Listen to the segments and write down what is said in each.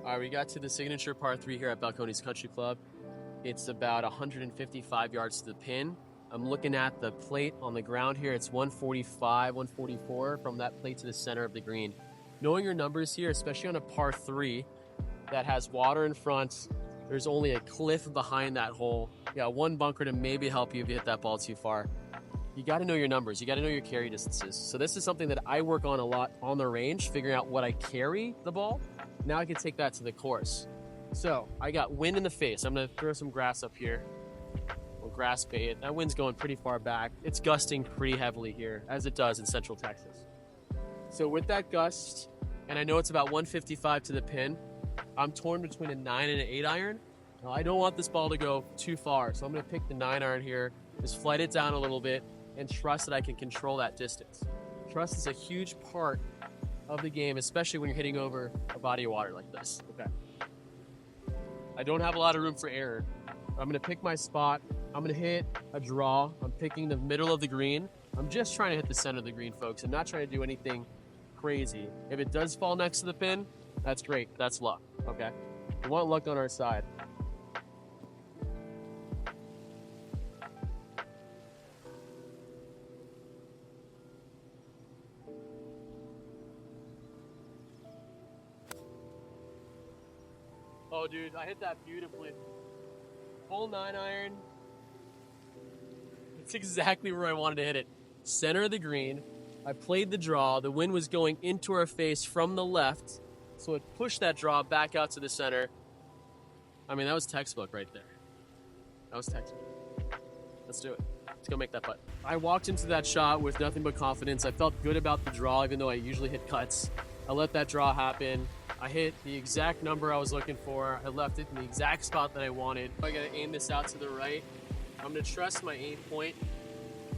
All right, we got to the signature par 3 here at Balcones Country Club. It's about 155 yards to the pin. I'm looking at the plate on the ground here. It's 145, 144 from that plate to the center of the green. Knowing your numbers here, especially on a par 3 that has water in front, there's only a cliff behind that hole. You got one bunker to maybe help you if you hit that ball too far. You got to know your numbers. You got to know your carry distances. So this is something that I work on a lot on the range, figuring out what I carry the ball. Now I can take that to the course. So I got wind in the face. I'm gonna throw some grass up here. We'll grass bait. That wind's going pretty far back. It's gusting pretty heavily here, as it does in Central Texas. So with that gust, and I know it's about 155 to the pin, I'm torn between a 9 and an 8 iron. Now, I don't want this ball to go too far, so I'm gonna pick the 9 iron here, just flight it down a little bit, and trust that I can control that distance. Trust is a huge part of the game, especially when you're hitting over a body of water like this. Okay. I don't have a lot of room for error. I'm gonna pick my spot. I'm gonna hit a draw. I'm picking the middle of the green. I'm just trying to hit the center of the green, folks. I'm not trying to do anything crazy. If it does fall next to the pin, that's great. That's luck, okay? We want luck on our side. Oh, dude, I hit that beautifully. Full 9 iron. It's exactly where I wanted to hit it. Center of the green. I played the draw. The wind was going into our face from the left, so it pushed that draw back out to the center. I mean, that was textbook right there. That was textbook. Let's do it. Let's go make that putt. I walked into that shot with nothing but confidence. I felt good about the draw, even though I usually hit cuts. I let that draw happen. I hit the exact number I was looking for. I left it in the exact spot that I wanted. I gotta aim this out to the right. I'm gonna trust my aim point.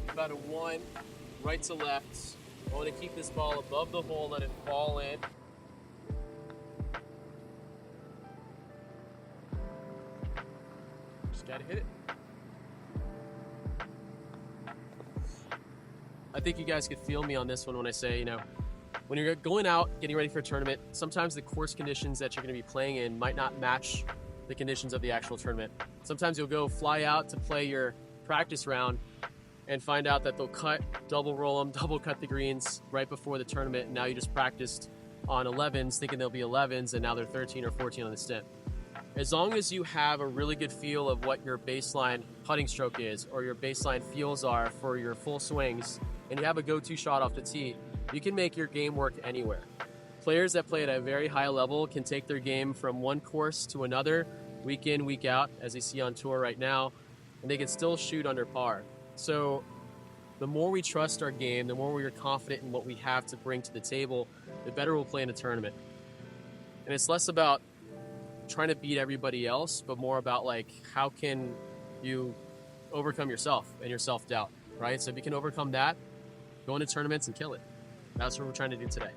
About a 1, right to left. I wanna keep this ball above the hole, let it fall in. Just gotta hit it. I think you guys could feel me on this one when I say, when you're going out, getting ready for a tournament, sometimes the course conditions that you're going to be playing in might not match the conditions of the actual tournament. Sometimes you'll go fly out to play your practice round and find out that they'll double roll them, double cut the greens right before the tournament, and now you just practiced on 11s thinking they'll be 11s, and now they're 13 or 14 on the stint. As long as you have a really good feel of what your baseline putting stroke is, or your baseline feels are for your full swings, and you have a go-to shot off the tee, you can make your game work anywhere. Players that play at a very high level can take their game from one course to another, week in, week out, as they see on tour right now, and they can still shoot under par. So the more we trust our game, the more we're confident in what we have to bring to the table, the better we'll play in a tournament. And it's less about trying to beat everybody else, but more about how can you overcome yourself and your self-doubt, right? So if you can overcome that, go into tournaments and kill it. That's what we're trying to do today.